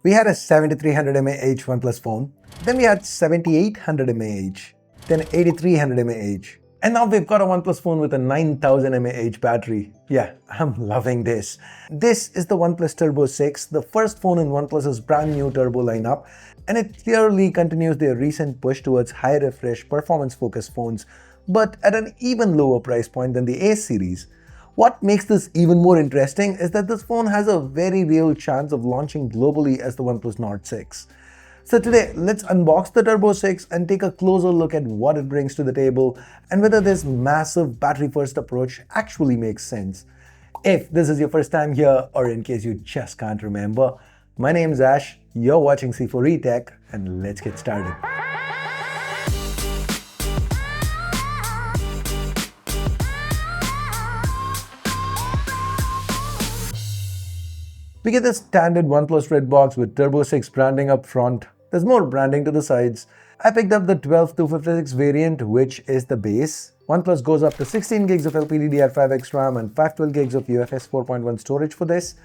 We had a 7300 mAh OnePlus phone, then we had 7800 mAh, then 8300 mAh, and now we've got a OnePlus phone with a 9000 mAh battery. Yeah, I'm loving this. This is the OnePlus Turbo 6, the first phone in OnePlus's brand new turbo lineup, and it clearly continues their recent push towards high refresh, performance-focused phones, but at an even lower price point than the Ace series. What makes this even more interesting is that this phone has a very real chance of launching globally as the OnePlus Nord 6. So today, let's unbox the Turbo 6 and take a closer look at what it brings to the table and whether this massive battery-first approach actually makes sense. If this is your first time here, or in case you just can't remember, my name is Ash, you're watching C4E Tech, and let's get started. We get the standard OnePlus red box with Turbo 6 branding up front. There's more branding to the sides. I picked up the 12256 variant, which is the base. OnePlus goes up to 16 gigs of LPDDR5X RAM and 512 gigs of UFS 4.1 storage for this.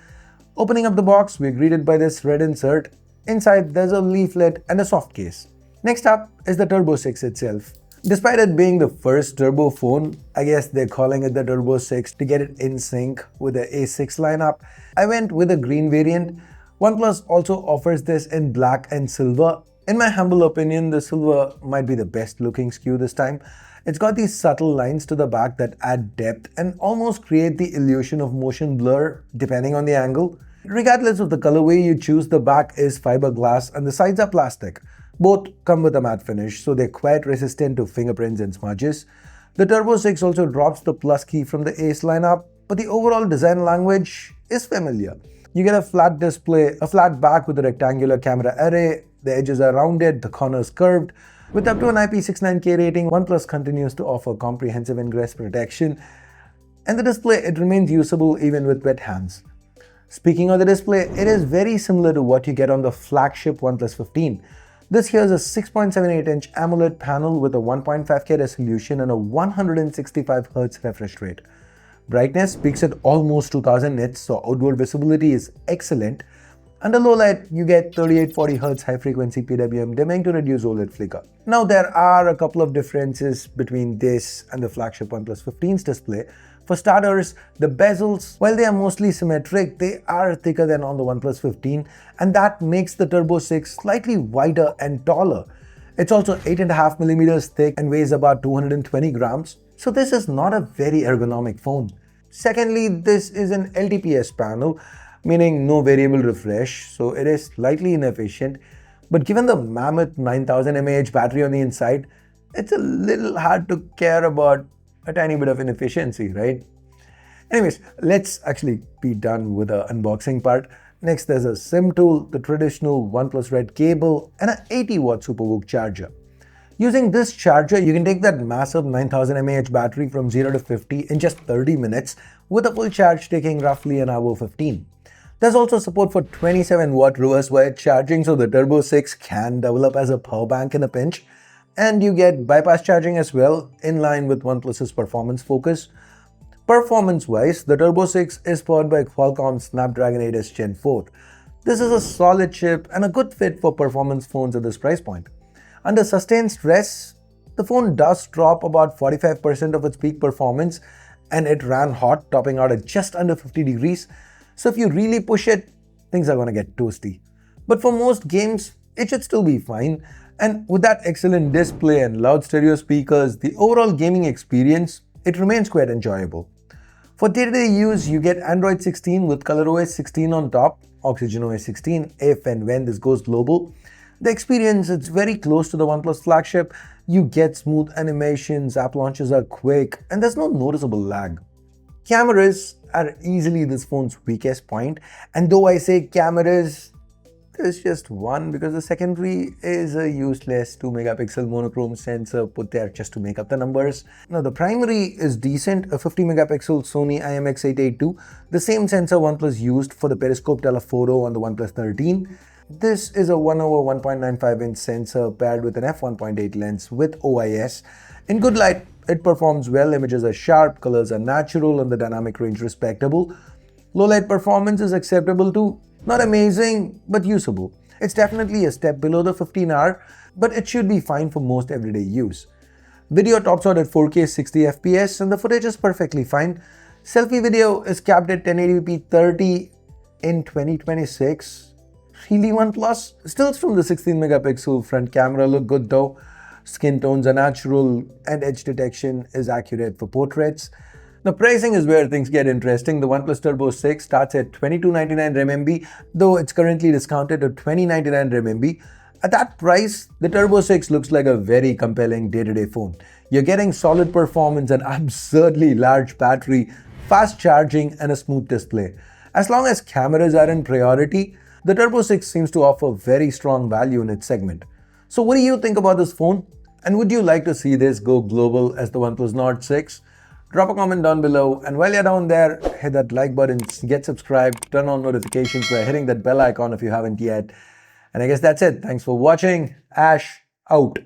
Opening up the box, we're greeted by this red insert. Inside, there's a leaflet and a soft case. Next up is the Turbo 6 itself. Despite it being the first turbo phone, I guess they're calling it the Turbo 6 to get it in sync with the A6 lineup. I went with a green variant. OnePlus also offers this in black and silver. In my humble opinion, the silver might be the best looking SKU this time. It's got these subtle lines to the back that add depth and almost create the illusion of motion blur depending on the angle. Regardless of the colorway you choose, the back is fiberglass and the sides are plastic. Both come with a matte finish, so they're quite resistant to fingerprints and smudges. The Turbo 6 also drops the plus key from the Ace lineup, but the overall design language is familiar. You get a flat display, a flat back with a rectangular camera array, the edges are rounded, the corners curved. With up to an IP69K rating, OnePlus continues to offer comprehensive ingress protection, and the display, it remains usable even with wet hands. Speaking of the display, it is very similar to what you get on the flagship OnePlus 15. This here is a 6.78-inch AMOLED panel with a 1.5K resolution and a 165Hz refresh rate. Brightness peaks at almost 2000 nits, so outward visibility is excellent. Under low light, you get 3840Hz high-frequency PWM dimming to reduce OLED flicker. Now, there are a couple of differences between this and the flagship OnePlus 15's display. For starters, the bezels, while they are mostly symmetric, they are thicker than on the OnePlus 15, and that makes the Turbo 6 slightly wider and taller. It's also 8.5mm thick and weighs about 220 grams, so this is not a very ergonomic phone. Secondly, this is an LTPS panel, meaning no variable refresh, so it is slightly inefficient. But given the mammoth 9000 mAh battery on the inside, it's a little hard to care about a tiny bit of inefficiency, right? Anyways, let's actually be done with the unboxing part. Next, there's a SIM tool, the traditional OnePlus Red cable, and an 80-watt SuperVOOC charger. Using this charger, you can take that massive 9000 mAh battery from 0 to 50 in just 30 minutes, with a full charge taking roughly an hour 15. There's also support for 27-watt reverse wired charging, so the Turbo 6 can develop as a power bank in a pinch. And you get bypass charging as well, in line with OnePlus's performance focus. Performance-wise, the Turbo 6 is powered by Qualcomm's Snapdragon 8s Gen 4. This is a solid chip and a good fit for performance phones at this price point. Under sustained stress, the phone does drop about 45% of its peak performance, and it ran hot, topping out at just under 50 degrees. So if you really push it, things are going to get toasty. But for most games, it should still be fine. And with that excellent display and loud stereo speakers, the overall gaming experience, it remains quite enjoyable. For day-to-day use, you get Android 16 with ColorOS 16 on top, OxygenOS 16 if and when this goes global. The experience, it's very close to the OnePlus flagship. You get smooth animations, app launches are quick, and there's no noticeable lag. Cameras are easily this phone's weakest point, and though I say cameras, there's just one because the secondary is a useless 2-megapixel monochrome sensor put there just to make up the numbers. Now the primary is decent, a 50-megapixel Sony IMX882, the same sensor OnePlus used for the periscope telephoto on the OnePlus 13. This is a 1/1.95 1.95-inch sensor paired with an f1.8 lens with OIS. In good light, it performs well, images are sharp, colors are natural, and the dynamic range respectable. Low light performance is acceptable too. Not amazing, but usable. It's definitely a step below the 15-hour, but it should be fine for most everyday use. Video tops out at 4K 60 FPS and the footage is perfectly fine. Selfie video is capped at 1080p 30 in 2026. Really OnePlus? Stills from the 16 megapixel front camera look good though. Skin tones are natural and edge detection is accurate for portraits. Now pricing is where things get interesting. The OnePlus Turbo 6 starts at 2299 RMB, though it's currently discounted at 2099 RMB. At that price, the Turbo 6 looks like a very compelling day-to-day phone. You're getting solid performance, an absurdly large battery, fast charging, and a smooth display. As long as cameras are in priority, the Turbo 6 seems to offer very strong value in its segment. So what do you think about this phone? And would you like to see this go global as the OnePlus Nord 6? Drop a comment down below, and while you're down there, hit that like button, get subscribed, turn on notifications by hitting that bell icon if you haven't yet. And I guess that's it. Thanks for watching. Ash out.